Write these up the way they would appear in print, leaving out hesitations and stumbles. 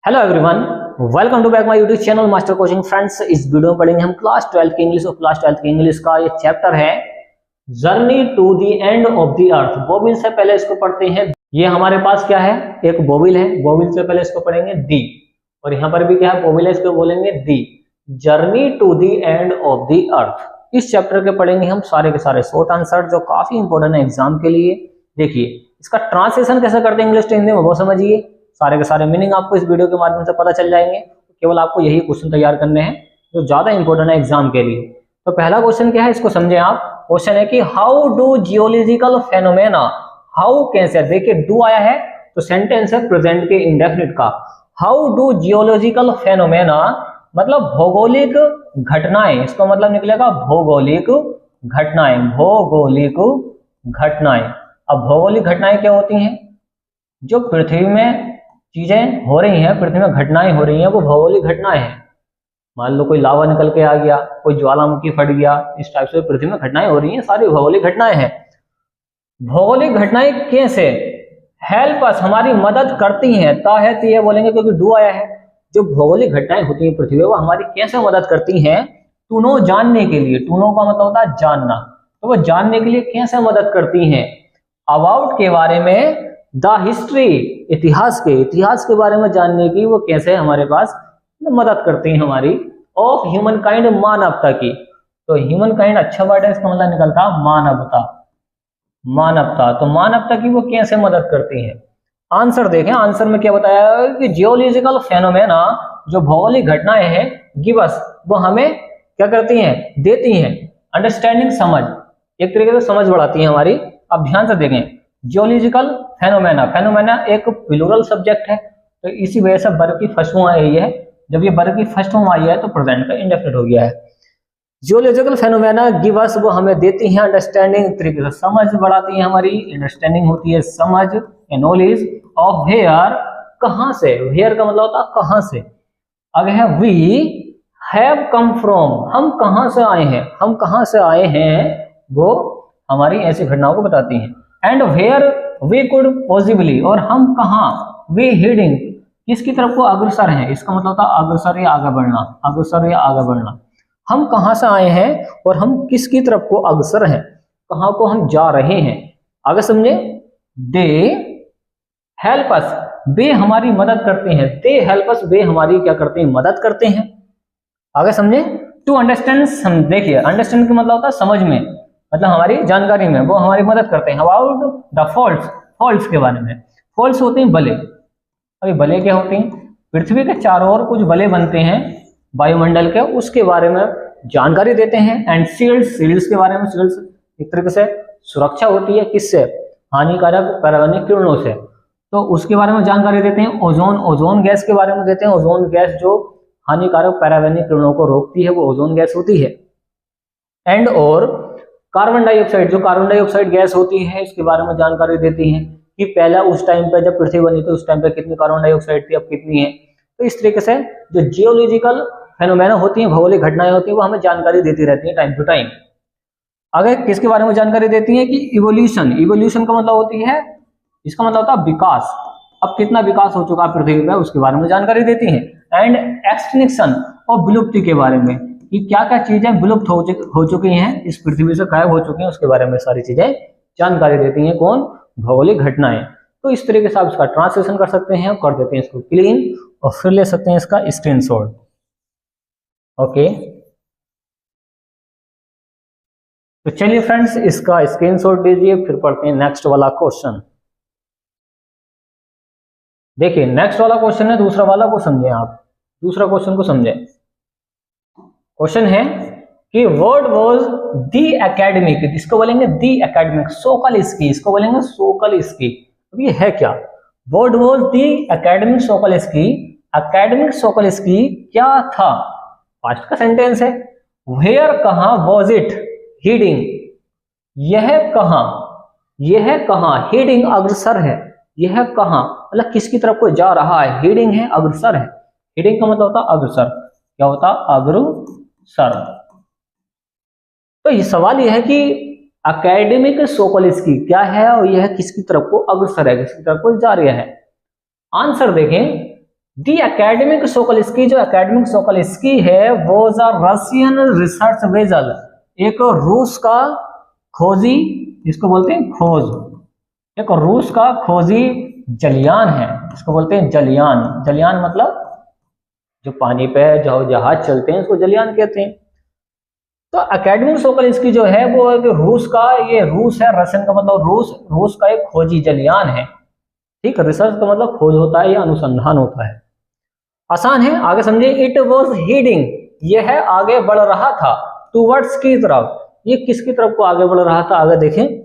Hello everyone, welcome to back my YouTube channel master coaching. Friends, इस video में पढ़ेंगे हम क्लास 12 की इंग्लिश और क्लास 12 की इंग्लिश का ये चैप्टर है journey to the end of the earth. बोबिल से पहले इसको पढ़ते हैं। ये हमारे पास क्या है, एक बोबिल है। बोबिल से पहले इसको पढ़ेंगे दी, और यहाँ पर भी क्या है, बोबिल है, इसको बोलेंगे the. Journey to the end of the earth. इस चैप्टर के पढ़ेंगे हम सारे के सारे शॉर्ट आंसर जो काफी इंपॉर्टेंट है एग्जाम के लिए। देखिए इसका ट्रांसलेशन कैसे करते हैं इंग्लिश टू हिंदी में, वो समझिए। सारे के सारे मीनिंग आपको इस वीडियो के माध्यम से पता चल जाएंगे। केवल आपको यही क्वेश्चन तैयार करने हैं जो ज्यादा इंपॉर्टेंट है एग्जाम के लिए। तो पहला क्वेश्चन क्या है, इसको समझें आप। क्वेश्चन है कि how do geological phenomena, how कैसे, देखिए डू आया है तो सेंटेंस है प्रेजेंट के इंडेफिनिट का। हाउ डू जियोलॉजिकल फेनोमेना मतलब भौगोलिक घटनाएं, इसका मतलब निकलेगा भौगोलिक घटनाएं। भौगोलिक घटनाएं, अब भौगोलिक घटनाएं क्या होती हैं? जो पृथ्वी में चीजें हो रही हैं, पृथ्वी में घटनाएं हो रही हैं, वो भौगोलिक घटनाएं हैं। मान लो कोई लावा निकल के आ गया, कोई ज्वालामुखी फट गया, इस टाइप से पृथ्वी में घटनाएं हो रही हैं, सारी भौगोलिक घटनाएं हैं। भौगोलिक घटनाएं कैसे हेल्प अस, हमारी मदद करती हैं। ता है ती है बोलेंगे क्योंकि डू आया है। जो भौगोलिक घटनाएं होती हैं पृथ्वी में, वो हमारी कैसे मदद करती हैं? टू नो, जानने के लिए। टू नो का मतलब होता है जानना, तो वो जानने के लिए कैसे मदद करती हैं? अबाउट के बारे में, द हिस्ट्री इतिहास के बारे में जानने की वो कैसे हमारे पास मदद करती है हमारी। ऑफ ह्यूमन काइंड, मानवता की। तो ह्यूमन काइंड अच्छा वर्ड है, इसका मतलब निकलता मानवता। मानवता, तो मानवता की वो कैसे मदद करती है? आंसर देखें, आंसर में क्या बताया है कि जियोलॉजिकल फेनोमेना, जो भौगोलिक घटनाएं हैं, गिव अस, वो हमें क्या करती हैं? देती हैं अंडरस्टैंडिंग, समझ, एक तरीके से समझ बढ़ाती है हमारी। अब ध्यान से देखें, जियोलॉजिकल फेनोमेना, फेनोमेना एक प्लूरल सब्जेक्ट है, तो इसी वजह से वर्ब की फर्स्ट फॉर्म आई है। जब ये वर्ब की फर्स्ट फॉर्म आई है तो प्रेजेंट का इंडेफिनिट हो गया है। जियोलॉजिकल फेनोमेना गिव अस, वो हमें देती हैं अंडरस्टैंडिंग, तरीके से समझ बढ़ाती है हमारी। अंडरस्टैंडिंग होती है समझ, नॉलेज ऑफ वेयर, कहां से। वेयर का मतलब होता है कहां से। आगे है वी हैव कम फ्रॉम, हम कहां से आए हैं, हम कहां से आए हैं, वो हमारी ऐसी घटनाओं को बताती हैं। And where we could possibly, और हम कहाँ, वी हीडिंग, किसकी तरफ को अग्रसर हैं, इसका मतलब था अग्रसर या आगे बढ़ना, अग्रसर या आगे बढ़ना। हम कहाँ से आए हैं और हम किसकी तरफ को अग्रसर हैं, कहाँ को हम जा रहे हैं। आगे समझे, दे हेल्प अस, वे हमारी मदद करते हैं। दे हेल्प अस, वे हमारी क्या करते हैं? मदद करते हैं। आगे समझे, टू अंडरस्टैंड, देखिए अंडरस्टैंड का मतलब होता है समझ में, मतलब हमारी जानकारी में, वो हमारी मदद करते हैं। अबाउट द फॉल्ट्स, फॉल्ट्स के बारे में। फॉल्ट्स होते हैं बले। अभी बले क्या होते हैं? पृथ्वी के चारों ओर कुछ बले बनते हैं वायुमंडल के, उसके बारे में जानकारी देते हैं। एंड शील्ड्स, शील्ड्स के बारे में, शील्ड्स एक तरीके से सुरक्षा होती है, किससे? हानिकारक पराबैंगनी किरणों से, तो उसके बारे में जानकारी देते हैं। ओजोन, ओजोन गैस के बारे में देते हैं। ओजोन गैस जो हानिकारक पराबैंगनी किरणों को रोकती है, वो ओजोन गैस होती है। एंड और कार्बन डाइऑक्साइड, जो कार्बन डाइऑक्साइड गैस होती है, इसके बारे में जानकारी देती हैं कि पहला उस टाइम पे जब पृथ्वी बनी थी उस टाइम पे कितनी कार्बन डाइऑक्साइड थी, अब कितनी है। तो इस तरीके से जो जियोलॉजिकल फेनोमेना होती हैं, भौगोलिक घटनाएं होती हैं, वो हमें जानकारी देती रहती है टाइम टू टाइम। आगे किसके बारे में जानकारी देती है कि इवोल्यूशन, इवोल्यूशन का मतलब होती है, इसका मतलब होता है विकास। अब कितना विकास हो चुका है पृथ्वी में, उसके बारे में जानकारी देती है। एंड एक्सटिंक्शन, और विलुप्ति के बारे में कि क्या क्या चीजें विलुप्त हो चुकी हैं, इस पृथ्वी से गायब हो चुकी हैं, उसके बारे में सारी चीजें जानकारी देती हैं। कौन? भौगोलिक घटनाएं। तो इस तरीके से आप इसका ट्रांसलेशन कर सकते हैं, कर देते हैं इसको क्लीन, और फिर ले सकते हैं इसका स्क्रीनशॉट। ओके, तो चलिए फ्रेंड्स, इसका स्क्रीनशॉट दीजिए, फिर पढ़ते हैं नेक्स्ट वाला क्वेश्चन। देखिए नेक्स्ट वाला क्वेश्चन है, दूसरा वाला को समझें आप, दूसरा क्वेश्चन को समझें। क्वेश्चन है कि वर्ड वाज द एकेडमिक, इसको बोलेंगे द एकेडमिक, सोकलिस्की, इसको बोलेंगे सोकलिस्की। अब ये है क्या? Word was the academic Sokolsky, academic Sokolsky क्या था? पास्ट का सेंटेंस है। वेयर, कहां, वाज इट हीडिंग, यह कहां, यह कहां, हीडिंग अग्रसर है, यह कहां मतलब किसकी तरफ को जा रहा है, हीडिंग है, अग्रसर है। हीडिंग का मतलब होता है अग्रसर, क्या होता है? अग्रसर। तो ये सवाल यह है कि एकेडमिक सोकलिस्की क्या है और यह किसकी तरफ को अग्रसर है, किसकी तरफ को जा रहा है। आंसर देखें, दी एकेडमिक सोकोल्स्की, जो एकेडमिक सोकोल्स्की है वो अ रशियन रिसर्च वेसल, एक रूस का खोजी, जिसको बोलते हैं खोज, एक रूस का खोजी जलयान है, इसको बोलते हैं जलयान। जलयान मतलब जो पानी पे जो जहाज चलते हैं उसको जलयान कहते हैं। तो एकेडमिक सोकोल्स्की जो है वो एक रूस का, ये रूस है, रशियन का मतलब रूस का एक खोजी जलयान है। ठीक, रिसर्च का मतलब खोज होता है या अनुसंधान होता है। आसान है, आगे समझे। इट वॉज हीडिंग, ये है आगे बढ़ रहा था, टूवर्ड्स की तरफ, ये किसकी तरफ को आगे बढ़ रहा था, आगे देखें।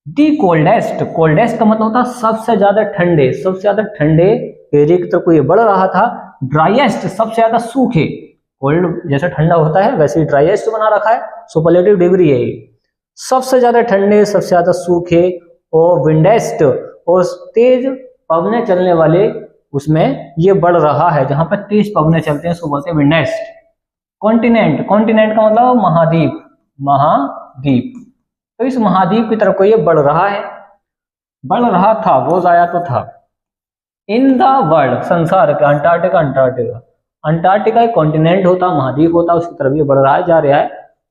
दी कोल्डेस्ट, कोल्डेस्ट का मतलब होता है सबसे ज्यादा ठंडे, सबसे ज्यादा ठंडे एरिया की तरफ को ये बढ़ रहा था। ड्राइएस्ट, सबसे ज्यादा सूखे, कोल्ड जैसे ठंडा होता है वैसे ही ड्राइएस्ट बना रखा है, सुपरलेटिव डिग्री है ये। सबसे ज्यादा ठंडे, सबसे ज्यादा सूखे, और विंडेस्ट, और तेज पवने चलने वाले, उसमें ये बढ़ रहा है, जहां पर तेज पवने चलते हैं उसको बोलते हैं विंडेस्ट। कॉन्टिनेंट, कॉन्टिनेंट का मतलब महाद्वीप, महाद्वीप, तो इस महाद्वीप की तरफ को ये बढ़ रहा है, बढ़ रहा था, वो आया तो था। इन द वर्ल्ड, संसार का, अंटार्कटिका, अंटार्कटिका, अंटार्कटिका एक कॉन्टिनेंट होता, महाद्वीप होता, उसकी तरफ ये बढ़ रहा है, जा रहा है,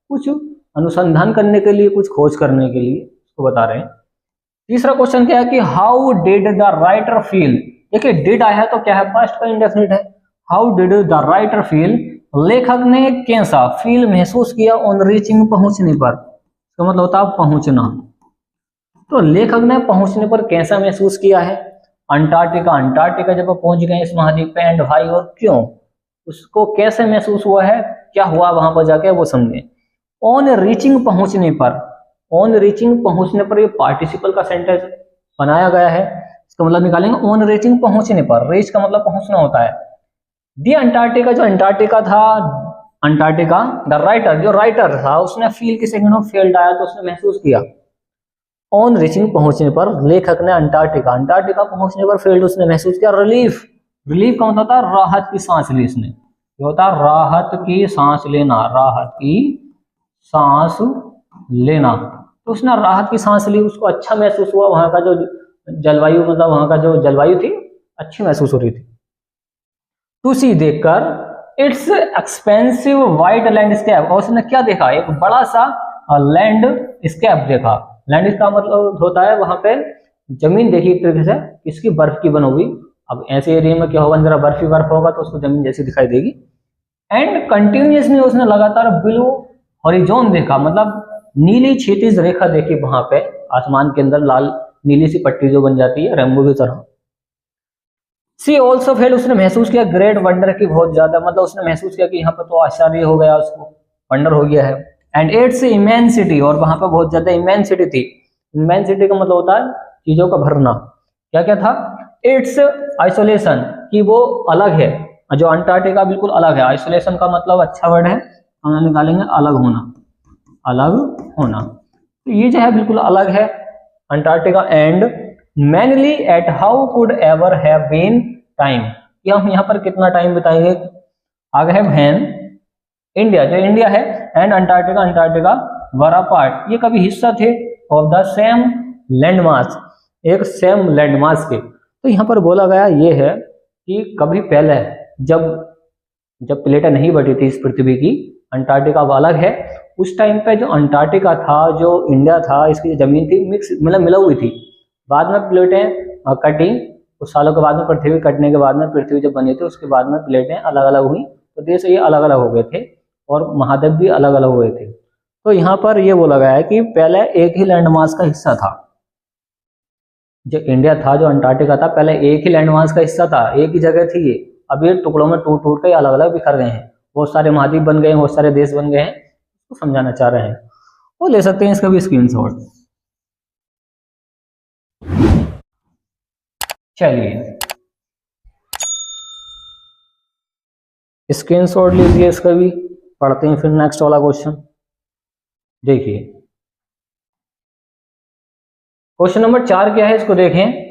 कुछ अनुसंधान करने के लिए, कुछ खोज करने के लिए, उसको बता रहे हैं। तीसरा क्वेश्चन क्या है कि how did the writer feel, देखिए डिड आया है तो क्या है, पास्ट का इंडेफिनिट है। How did the writer feel, लेखक ने कैसा फील महसूस किया, ऑन रीचिंग, पहुंचने पर, तो मतलब होता है पहुंचना। तो लेखक ने पहुंचने पर कैसा महसूस किया है, अंटार्कटिका, अंटार्कटिका जब पहुंच गए इस महाद्वीप पे, एंड भाई और क्यों, उसको कैसे महसूस हुआ है, क्या हुआ वहां पर जाके, वो समझे। ऑन रीचिंग, पहुंचने पर, ऑन रीचिंग पहुंचने पर, ये पार्टिसिपल का सेंटेंस बनाया गया है, इसका मतलब निकालेंगे ऑन रीचिंग पहुंचने पर, रीच का मतलब पहुंचना होता है। दी अंटार्कटिका, जो अंटार्कटिका था, अंटार्कटिका, द राइटर, जो राइटर था उसने फील की सेकंड ऑफ फेल्ड आया तो उसने महसूस किया। ऑन रीचिंग पहुंचने पर, लेखक ने अंटार्कटिका, अंटार्कटिका पहुंचने पर फेल्ड उसने महसूस किया। रिलीफ, रिलीफ का मतलब होता है राहत की सांस ली इसने, ये होता है राहत की सांस लेना, राहत की सांस लेना, तो उसने राहत की सांस ली, उसको अच्छा महसूस हुआ, वहां का जो जलवायु, मतलब वहां का जो जलवायु थी अच्छी महसूस हो रही थी। टू सी, देखकर, इट्स एक्सपेंसिव वाइड लैंडस्केप, और उसने क्या देखा, एक बड़ा सा लैंडस्केप देखा। लैंड का मतलब होता है वहां पे जमीन देखी एक तरीके से, इसकी बर्फ की बनी हुई, अब ऐसे एरिया में क्या होगा, जरा बर्फ ही बर्फ होगा तो उसको जमीन जैसी दिखाई देगी। एंड कंटिन्यूसली उसने लगातार ब्लू हॉरिजॉन देखा, मतलब नीली क्षैतिज रेखा देखी वहां पे आसमान के अंदर, लाल नीली सी पट्टी जो बन जाती है रेनबो की तरह। सी ऑल्सो फेल, उसने महसूस किया ग्रेट वंडर की, बहुत ज्यादा, मतलब उसने महसूस किया कि यहाँ पर तो आश्चर्य हो गया, उसको वंडर हो गया है। एंड इट्स इमेंसिटी, और वहां पर बहुत ज्यादा इमेंसिटी थी। इमेंसिटी का मतलब होता है चीजों का भरना, क्या क्या था। इट्स आइसोलेशन, कि वो अलग है, जो अंटार्कटिका बिल्कुल अलग है। आइसोलेशन का मतलब अच्छा वर्ड है, हम निकालेंगे अलग होना, अलग होना, तो ये जो है बिल्कुल अलग है Antarctica. And mainly at how could ever have been time, कि हम यहाँ पर कितना टाइम बिताएंगे। आगे है वैन इंडिया, जो इंडिया है, and Antarctica, Antarctica were a part, ये कभी हिस्सा थे ऑफ द सेम लैंडमास, एक सेम लैंडमास के। तो यहाँ पर बोला गया ये है कि कभी पहले जब प्लेटें नहीं बटी थी इस पृथ्वी की, अंटार्कटिका अलग है, उस टाइम पे जो अंटार्कटिका था, जो इंडिया था, इसकी जो जमीन थी मिक्स, मतलब मिला हुई थी। बाद में प्लेटें कटी, कुछ सालों के बाद में पृथ्वी कटने के बाद में पृथ्वी जब बनी थी उसके बाद में प्लेटें अलग अलग हुई, तो देश ये अलग अलग हो गए थे और महाद्वीप भी अलग अलग हुए थे। तो यहाँ पर ये बोला गया है कि पहले एक ही लैंडमास का हिस्सा था, जो इंडिया था, जो अंटार्कटिका था, पहले एक ही लैंडमास का हिस्सा था, एक ही जगह थी ये। अब ये टुकड़ों में टूट टूट के अलग अलग बिखर गए हैं, बहुत सारे महाद्वीप बन गए हैं, बहुत सारे देश बन गए हैं, तो समझाना चाह रहे हैं। वो ले सकते हैं इसका भी स्क्रीनशॉट। चलिए स्क्रीनशॉट लीजिए इसका भी, पढ़ते हैं फिर नेक्स्ट वाला क्वेश्चन। देखिए क्वेश्चन नंबर 4 क्या है, इसको देखें।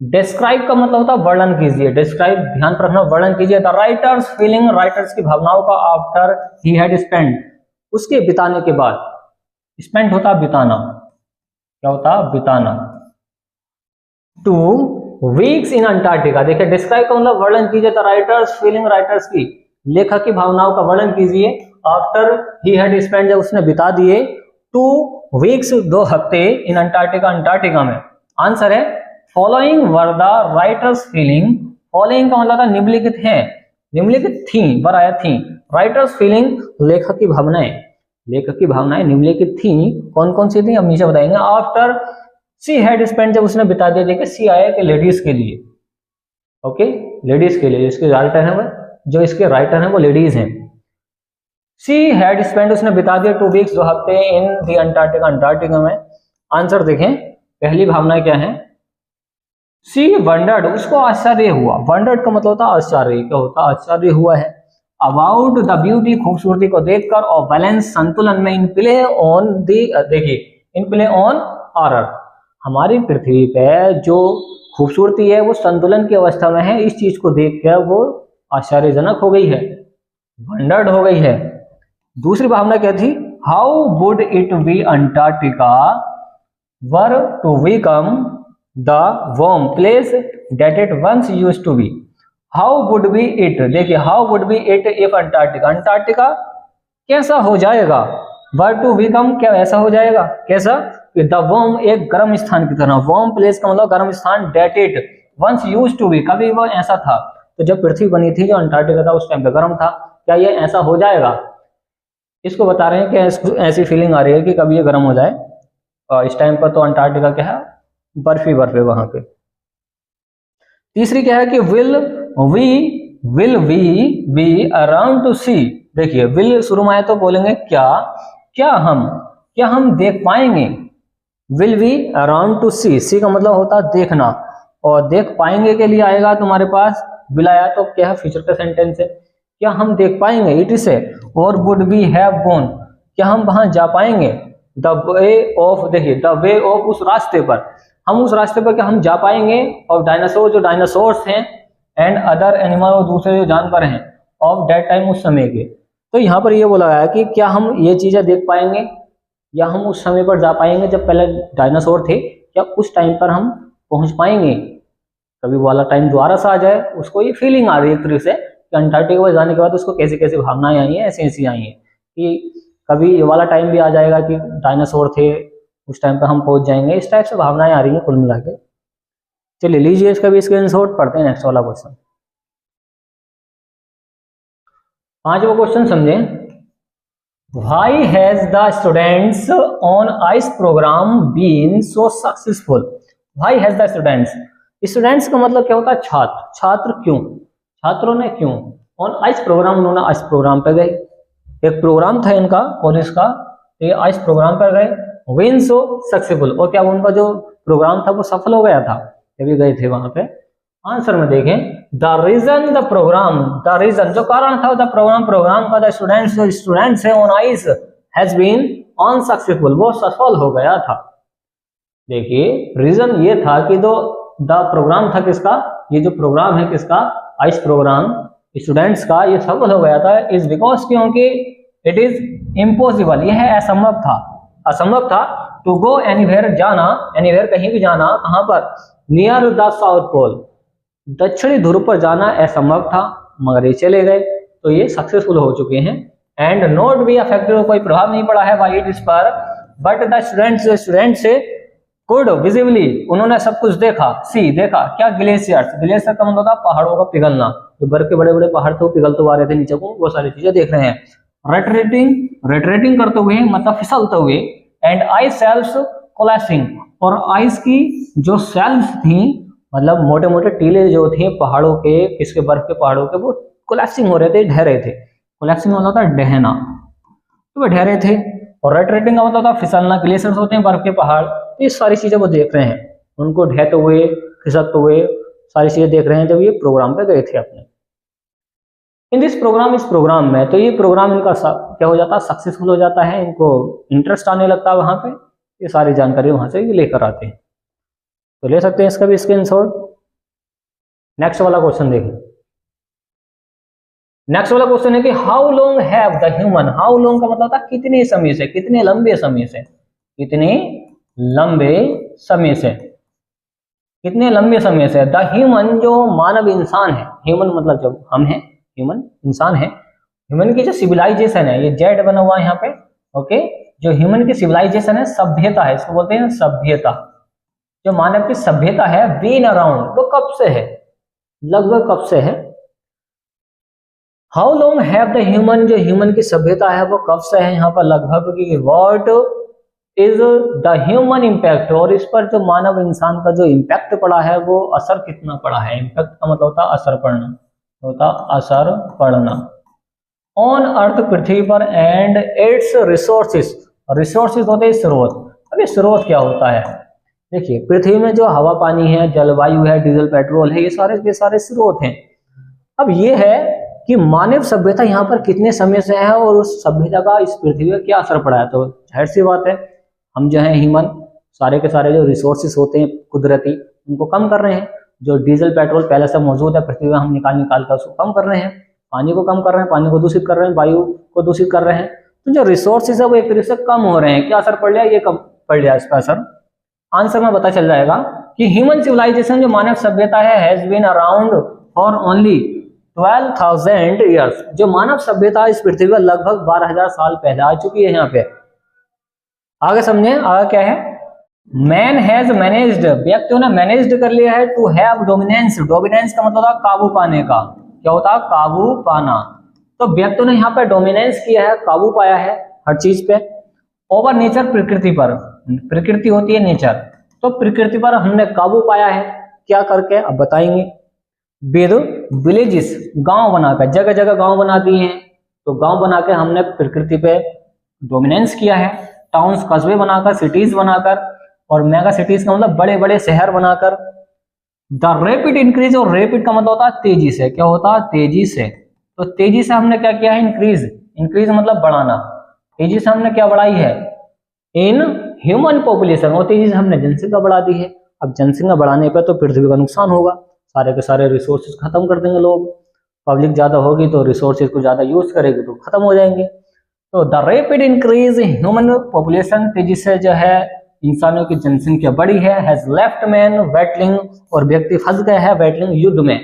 डिस्क्राइब का मतलब होता है वर्णन कीजिए, डिस्क्राइब ध्यान रखना, वर्णन कीजिए। द राइटर्स फीलिंग, राइटर्स की भावनाओं का, आफ्टर ही हैड स्पेंट, उसके बिताने के बाद, स्पेंट होता बिताना, क्या होता बिताना। Two weeks in Antarctica. देखिए डिस्क्राइब का मतलब वर्णन कीजिए द राइटर्स फीलिंग, राइटर्स की, लेखक की भावनाओं का वर्णन कीजिए। आफ्टर ही हैड स्पेंड, जब उसने बिता दिए 2 वीक्स 2 हफ्ते इन अंटार्कटिका, अंटार्कटिका में। आंसर है following were the writers feeling. Following का मतलब था निम्नलिखित है, निम्नलिखित थी, वर आया थी। राइटर्स फीलिंग लेखक की भावनाएं, लेखक की भावनाएं निम्नलिखित थी। कौन कौन सी थी हम नीचे बताएंगे। आफ्टर सी हैड स्पेंड, जब उसने बिता दिया। देखिए सी आया कि लेडीज के लिए, ओके, लेडीज के लिए। इसके राइटर है वो, जो इसके राइटर हैं वो लेडीज हैं। सी हैड स्पेंड, उसने बिता दिया 2 वीक्स 2 हफ्ते इन दी अंटार्कटिका, अंटार्कटिका में। आंसर देखें, पहली भावना क्या है। सी वंडर्ड, उसको आश्चर्य हुआ। वंडर्ड का मतलब होता है आश्चर्य, क्या होता है आश्चर्य हुआ है। अबाउट द ब्यूटी, खूबसूरती को देखकर, और बैलेंस, संतुलन में, इन प्ले ऑन दी, देखिए इन प्ले ऑन अर्थ, हमारी पृथ्वी पे जो खूबसूरती है वो संतुलन की अवस्था में है। इस चीज को देखकर वो आश्चर्यजनक हो गई है, वंडर्ड हो गई है। दूसरी भावना क्या थी। How would it be Antarctica were to become the warm place that it once used to be. How would be it, देखिए how would be it if Antarctica, Antarctica कैसा हो जाएगा। वर टू बिकम, क्या ऐसा हो जाएगा, कैसा, द वार्म, एक गर्म स्थान की तरह। वार्म प्लेस का मतलब गर्म स्थान, that it once used to be, कभी वो ऐसा था। तो जब पृथ्वी बनी थी, जो अंटार्कटिका था उस टाइम पे गर्म था, क्या ये ऐसा हो जाएगा। इसको बता रहे हैं कि ऐसी फीलिंग आ रही है कि कभी ये गर्म हो जाए। और इस टाइम पर तो अंटार्कटिका क्या है, बर्फ ही बर्फ है वहां पे। तीसरी क्या है कि will we be around to see. देखिए विल शुरू में आए तो बोलेंगे क्या, क्या हम देख पाएंगे। विल वी अराउंड टू सी, सी का मतलब होता है देखना, और देख पाएंगे के लिए आएगा तुम्हारे पास विल आया तो क्या है, फ्यूचर का सेंटेंस है। क्या हम देख पाएंगे, इट इज है। और वुड वी हैव गॉन, क्या हम वहां जा पाएंगे। द वे ऑफ, देखिए द वे ऑफ, उस रास्ते पर, हम उस रास्ते पर क्या हम जा पाएंगे। और डायनासोर, जो डायनासोर्स हैं, एंड अदर एनिमल, और दूसरे जो जानवर हैं, ऑफ दैट टाइम, उस समय के। तो यहाँ पर ये बोला गया है कि क्या हम ये चीजें देख पाएंगे, या हम उस समय पर जा पाएंगे जब पहले डायनासोर थे, क्या उस टाइम पर हम पहुंच पाएंगे। कभी वाला टाइम दोबारा सा आ जाए, उसको ये फीलिंग आ रही है एक तरीके से कि अंटार्कटिका पर जाने के बाद उसको कैसी कैसी भावनाएं आई हैं, ऐसी ऐसी आई हैं कि कभी ये वाला टाइम भी आ जाएगा कि डायनासोर थे, उस टाइम पे हम पहुंच जाएंगे। इस टाइप से भावनाएं आ रही हैं कुल मिला के। चलिए लीजिए इसका भी स्क्रीनशॉट, पढ़ते हैं नेक्स्ट वाला क्वेश्चन। 5वां क्वेश्चन समझे। Why has the students on ICE program been so successful? Why has the students का मतलब क्या होता है, छात्र, छात्र क्यों, छात्रों ने क्यों ऑन आइस प्रोग्राम, उन्होंने आइस प्रोग्राम पे गए। एक प्रोग्राम था इनका कॉलेज का, ये आइस प्रोग्राम पर गए। विन सो सक्सेसफुल, और क्या उनका जो प्रोग्राम था वो सफल हो गया था जब ये गए थे वहां पे। आंसर में देखें, the reason, the programme, the reason जो कारण था, द प्रोग्राम का, द स्टूडेंट्स, जो स्टूडेंट्स है on ice has been unsuccessful, वो सफल हो गया था। देखिए रीजन ये था कि द प्रोग्राम था किसका, ये जो प्रोग्राम है किसका, आइस प्रोग्राम, स्टूडेंट्स का, ये सफल हो गया था। इज बिकॉज, क्योंकि इट इज इम्पॉसिबल, यह असंभव था, असंभव था। टू गो एनीवेयर, जाना, एनीवेयर कहीं भी जाना, कहां पर, नियर द साउथ पोल, दक्षिणी ध्रुव पर जाना असंभव था, मगर ये चले गए, तो ये सक्सेसफुल हो चुके हैं। एंड नॉट बी अफेक्टेड, कोई प्रभाव नहीं पड़ा है बाई इट इस पर। बट द स्टूडेंट्स से कुड विजिबली, उन्होंने सब कुछ देखा, सी देखा क्या, ग्लेशियर्स, ग्लेशियर का मतलब था पहाड़ों का पिघलना, जो बर्फ के बड़े बड़े पहाड़ थे वो पिघल तो आ रहे थे नीचे को, वो सारी चीजें देख रहे हैं। रेटरेटिंग करते हुए मतलब फिसलते हुए। एंड आइस सेल्स कोलैप्सिंग, और आइस की जो सेल्स थी, मतलब मोटे मोटे टीले जो थे पहाड़ों के, किसके, बर्फ के पहाड़ों के, वो कोलैप्सिंग हो रहे थे, ढह रहे थे। कोलैप्सिंग मतलब था डहना, तो वो ढह रहे थे। और रेटरेटिंग का मतलब था फिसलना, ग्लेशियर्स होते हैं बर्फ के पहाड़, तो ये सारी चीजें वो देख रहे हैं, उनको ढहते हुए, खिसकते हुए, सारी चीजें देख रहे हैं जब ये प्रोग्राम पे गए थे अपने। इन दिस प्रोग्राम, इस प्रोग्राम में, तो ये प्रोग्राम इनका क्या हो जाता है, सक्सेसफुल हो जाता है, इनको इंटरेस्ट आने लगता है वहां पे, ये सारी जानकारी वहां से लेकर आते हैं। तो ले सकते हैं इसका भी स्क्रीनशॉट। नेक्स्ट वाला क्वेश्चन देखें। नेक्स्ट वाला क्वेश्चन है कि how long have the human, how long का मतलब था कितने समय से, कितने लंबे समय से, कितने लंबे समय से कितने लंबे समय से, द ह्यूमन जो मानव इंसान है, ह्यूमन मतलब जो हम हैं, ह्यूमन इंसान है, ह्यूमन की जो सिविलाइजेशन है, ये जेड बना हुआ है यहाँ पे, ओके, जो ह्यूमन की सिविलाइजेशन है, सभ्यता है, इसको बोलते हैं सभ्यता, जो मानव की सभ्यता है, बीन अराउंड, वो कब से है, लगभग कब से है, how long have the human, जो ह्यूमन की सभ्यता है वो कब से है, यहाँ पर लगभग की, what is the human impact, और इस पर जो मानव इंसान का जो इम्पैक्ट पड़ा है वो असर कितना पड़ा है, इम्पैक्ट का मतलब होता है असर पड़ना, होता असर पड़ना, ऑन अर्थ पृथ्वी पर, एंड इट्स रिसोर्सेस, रिसोर्सेस होते हैं स्रोत। अब ये स्रोत क्या होता है, देखिए पृथ्वी में जो हवा पानी है, जलवायु है, डीजल पेट्रोल है, ये सारे स्रोत हैं। अब ये है कि मानव सभ्यता यहाँ पर कितने समय से है और उस सभ्यता का इस पृथ्वी पर क्या असर पड़ा है, तो जाहिर सी बात है हम जो है ह्यूमन सारे के सारे जो रिसोर्सेस होते हैं कुदरती, उनको कम कर रहे हैं, जो डीजल पेट्रोल पहले से मौजूद है पृथ्वी में, हम निकाल कर उसको कम कर रहे हैं, पानी को कम कर रहे हैं, पानी को दूषित कर रहे हैं, वायु को दूषित कर रहे हैं, तो जो रिसोर्सेज है वो एक तरह से कम हो रहे हैं। क्या असर पड़ रहा है, ये कम पड़ रहा है, इसका असर आंसर में पता चल जाएगा कि ह्यूमन सिविलाइजेशन जो मानव सभ्यता है has been around for only 12,000 years, जो मानव सभ्यता इस पृथ्वी पर लगभग 12,000 साल पहले आ चुकी है। यहाँ पे आगे समझे, आगे क्या है, मैन हैज मैनेज्ड, व्यक्तियों ने मैनेज्ड कर लिया है, टू हैव डोमिनेंस, डोमिनेंस का मतलब होता काबू पाने का, क्या होता है काबू पाना, तो व्यक्तियों ने यहाँ पे डोमिनेंस किया है, काबू पाया है हर चीज पे, ओवर नेचर, प्रकृति पर, प्रकृति होती है नेचर, तो प्रकृति पर हमने काबू पाया है, क्या करके अब बताएंगे, विद विलेजेस, गांव बनाकर, जगह जगह गांव बना दिए हैं, तो गांव बना के हमने प्रकृति पे डोमिनेंस किया है, टाउन्स कस्बे बनाकर, सिटीज बनाकर, और मेगा सिटीज का मतलब बड़े बड़े शहर बनाकर, द रैपिड इंक्रीज, और रैपिड का मतलब होता है तेजी से, क्या होता है तेजी से, तो तेजी से हमने क्या किया है इंक्रीज, इंक्रीज मतलब बढ़ाना, तेजी से हमने क्या बढ़ाई है इन ह्यूमन पॉपुलेशन, और तेजी से हमने जनसंख्या बढ़ा दी है। अब जनसंख्या बढ़ाने पर तो पृथ्वी का नुकसान होगा, सारे के सारे रिसोर्सेज खत्म कर देंगे लोग, पब्लिक ज्यादा होगी तो रिसोर्सेज को ज्यादा यूज करेगी तो खत्म हो जाएंगे, तो the rapid increase human population, तेजी से जो है इंसानों की जनसंख्या बढ़ी है, हैज लेफ्ट मैन बैटलिंग, और व्यक्ति फंस गया है बैटलिंग, युद्ध में,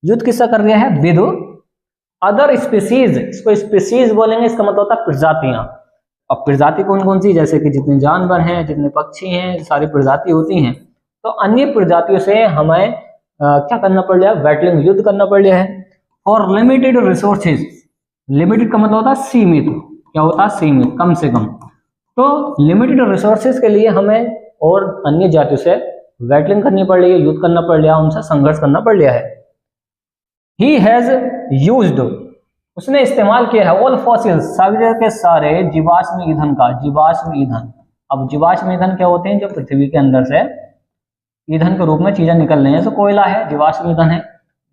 युद्ध किसका कर रहा है विद अदर स्पीसीज, इसको स्पीसीज बोलेंगे, इसका मतलब होता है प्रजातियां। अब प्रजाति कौन कौन सी, जैसे कि जितने जानवर हैं, जितने पक्षी हैं, सारी प्रजाति होती हैं, तो अन्य प्रजातियों से हमें क्या करना पड़ रहा है, बैटलिंग, युद्ध करना पड़ रहा है, और लिमिटेड रिसोर्सेज, लिमिटेड का मतलब होता है सीमित, क्या होता है सीमित, कम से कम, तो लिमिटेड रिसोर्सेज के लिए हमें और अन्य जातियों से बैटलिंग करनी पड़ रही है, युद्ध करना पड़ रहा है, उनसे संघर्ष करना पड़ रहा है। ही हैज यूज्ड, उसने इस्तेमाल किया है, ऑल फॉसिल्स, सारे के सारे जीवाश्म ईंधन का, जीवाश्म ईंधन, अब जीवाश्म ईंधन क्या होते हैं, जो पृथ्वी के अंदर से ईंधन के रूप में चीजें निकल रही हैं, तो कोयला है जीवाश्म ईंधन है,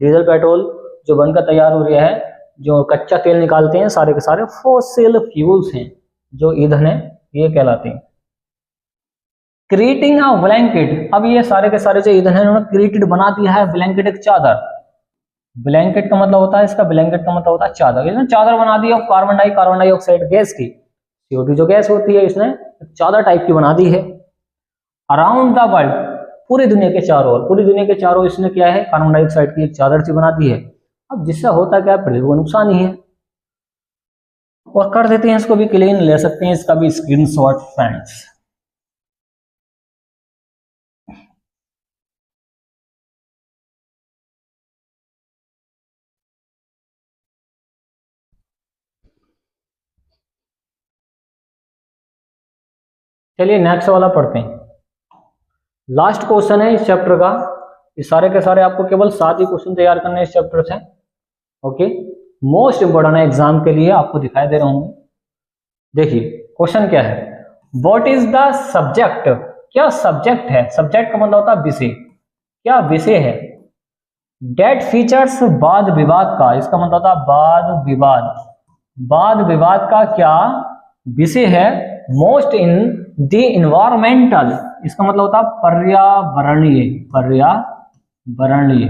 डीजल पेट्रोल जो बनकर तैयार हो रहा है, जो कच्चा तेल निकालते हैं, सारे के सारे फॉसिल फ्यूल्स हैं, जो ईंधन है ये कहलाते हैं। क्रिएटिंग अ ब्लैंकेट, अब ये सारे के सारे जो ईंधन है उन्होंने क्रिएटेड बना दिया है, ब्लैंकेट एक चादर, ब्लैंकेट का मतलब होता है, इसका ब्लैंकेट का मतलब होता है चादर, इसने चादर बना दी कार्बन डाइऑक्साइड गैस की, CO2 जो गैस होती है इसने चादर टाइप की बना दी है, अराउंड द वर्ल्ड, पूरी दुनिया के चारों ओर, पूरी दुनिया के चारों इसने क्या है कार्बन डाइऑक्साइड की एक चादर सी बना दी है। अब जिससे होता क्या है, पृथ्वी को नुकसान ही है, और कर देते हैं इसको भी क्लीन, ले सकते हैं इसका भी स्क्रीनशॉट फ्रेंड्स। चलिए नेक्स्ट वाला पढ़ते हैं, लास्ट क्वेश्चन है इस चैप्टर का, इस सारे के सारे आपको केवल 7 ही क्वेश्चन तैयार करने इस चैप्टर से, ओके, मोस्ट इंपोर्टेंट है एग्जाम के लिए, आपको दिखाई दे रहा हूं, देखिए क्वेश्चन क्या है, व्हाट इज द सब्जेक्ट, क्या सब्जेक्ट है, सब्जेक्ट का मतलब होता है विषय, क्या विषय है, डेट फीचर्स वाद विवाद का, इसका मतलब होता है वाद विवाद, वाद विवाद का क्या विषय है, मोस्ट इन द इन्वायरमेंटल, इसका मतलब होता है पर्यावरणीय, पर्यावरणीय,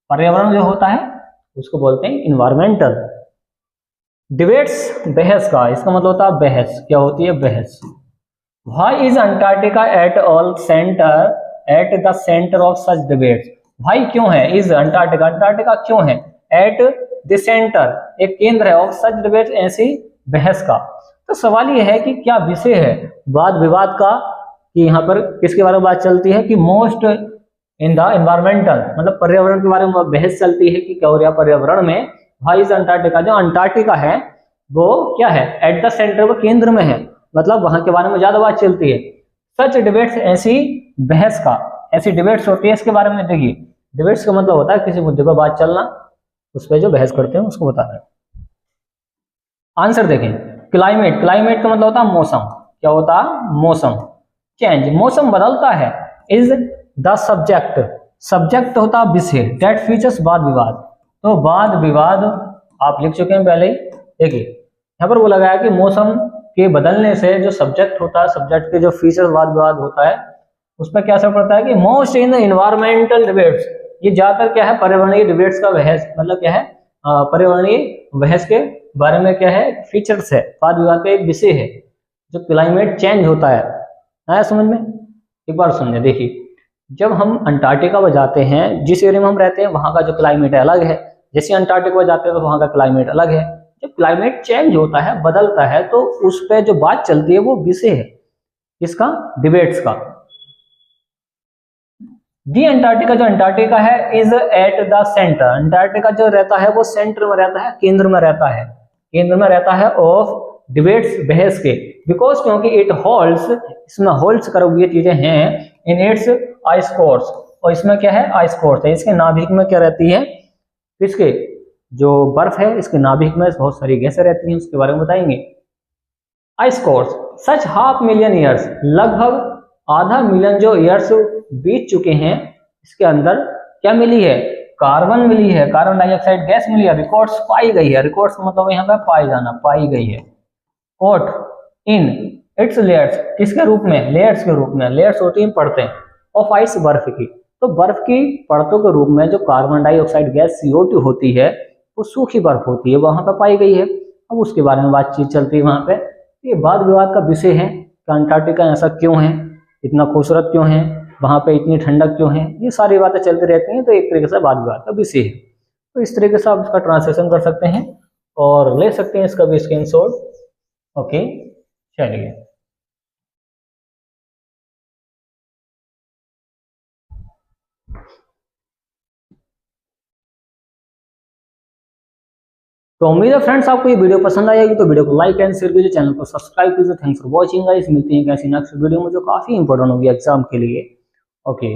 पर्यावरण जो होता है उसको बोलते हैं इन्वायरमेंटल। डिबेट्स, बहस का, इसका मतलब होता है बहस, क्या होती है बहस। Why is Antarctica at all centre at the centre of such debates. भाई क्यों है, इज अंटार्कटिका, अंटार्कटिका क्यों है एट द सेंटर, एक केंद्र है, ऑफ सच डिबेट्स, ऐसी बहस का। तो सवाल ये है कि क्या विषय है वाद विवाद का, कि यहाँ पर किसके बारे में बात चलती है, कि मोस्ट इन द एनवायरमेंटल, मतलब पर्यावरण के बारे में बहस चलती है कि क्या हो रहा पर्यावरण में। भाई इज अंटार्कटिका, जो अंटार्कटिका है वो क्या है, एट द सेंटर, वो केंद्र में है, मतलब वहां के बारे में ज्यादा बात चलती है। सच डिबेट्स, ऐसी बहस का, ऐसी डिबेट्स होती है इसके बारे में। देखिए डिबेट्स का मतलब होता है किसी मुद्दे पर बात चलना, उस पर जो बहस करते हैं उसको बताना है। आंसर देखें, क्लाइमेट, क्लाइमेट का मतलब होता है मौसम, क्या होता है मौसम, चेंज, मौसम बदलता है। इज द सब्जेक्ट, सब्जेक्ट होता है विषय, दैट फीचर्स वाद विवाद, तो वाद विवाद आप लिख चुके हैं पहले ही। देखिए यहाँ पर वो लगाया कि मौसम के बदलने से जो सब्जेक्ट होता है, सब्जेक्ट के जो फीचर्स वाद विवाद होता है उस पर क्या असर पड़ता है, कि मोस्ट इन एनवायरमेंटल डिबेट्स, ये ज्यादातर क्या है पर्यावरणीय डिबेट्स का बहस, मतलब क्या है पर्यावरणीय बहस के बारे में क्या है फीचर्स है, वाद विवाद का एक विषय है। जो क्लाइमेट चेंज होता है, आया समझ में, एक बार सुनिए। देखिए जब हम अंटार्कटिका पर जाते हैं, जिस एरिया में हम रहते हैं वहां का जो क्लाइमेट है अलग है, जैसे अंटार्कटिका पर जाते हैं तो वहां का क्लाइमेट अलग है। जब क्लाइमेट चेंज होता है, बदलता है, तो उस पर जो बात चलती है वो विषय है इसका, डिबेट्स का। दी अंटार्कटिका, जो अंटार्कटिका है is at the centre, Antarctica जो रहता है वो सेंटर में रहता है, केंद्र में रहता है, केंद्र में रहता है ऑफ डिबेट्स, बहस के। बिकॉज क्योंकि इट होल्ड्स, इसमें होल्ड्स करे हुए चीजें हैं, इन इट्स आइस कोर्स, और इसमें क्या है आइस कोर्स है, इसके नाभिक में क्या रहती है, इसके जो बर्फ है इसके नाभिक में बहुत सारी गैसें रहती हैं, उसके बारे में बताएंगे। आइस कोर्स सच हाफ मिलियन ईयर्स, लगभग आधा मिलियन जो ईयर्स बीत चुके हैं, इसके अंदर क्या मिली है, कार्बन मिली है, कार्बन डाइऑक्साइड गैस मिली है, रिकॉर्ड्स पाई गई है, रिकॉर्ड्स मतलब यहाँ पे पाई जाना, पाई गई है। कोट इन इट्स लेयर्स, किसके रूप में, लेयर्स के रूप में, लेयर्स होती हैं परतें, ऑफ आइस, बर्फ की, तो बर्फ की परतों के रूप में जो कार्बन डाइऑक्साइड गैस CO2 होती है वो सूखी बर्फ होती है, वहां पर पाई गई है। अब उसके बारे में बातचीत चलती है वहां पे। ये वाद विवाद का विषय है कि अंटार्कटिका ऐसा क्यों है, इतना खूबसूरत क्यों है, वहां पे इतनी ठंडक क्यों है, ये सारी बातें चलती रहती हैं, तो एक तरीके से वाद विवाद का विषय है। तो इस तरीके से आप इसका ट्रांसलेशन कर सकते हैं और ले सकते हैं इसका भी स्क्रीनशॉट। ओके चलिए, तो उम्मीद है फ्रेंड्स आपको ये वीडियो पसंद आएगी, तो वीडियो को लाइक एंड शेयर कीजिए, चैनल को सब्सक्राइब कीजिए। थैंक्स फॉर वॉचिंग गाइस, मिलते हैं कैसी नेक्स्ट वीडियो में जो काफी इंपॉर्टेंट होगी एग्जाम के लिए। ओके।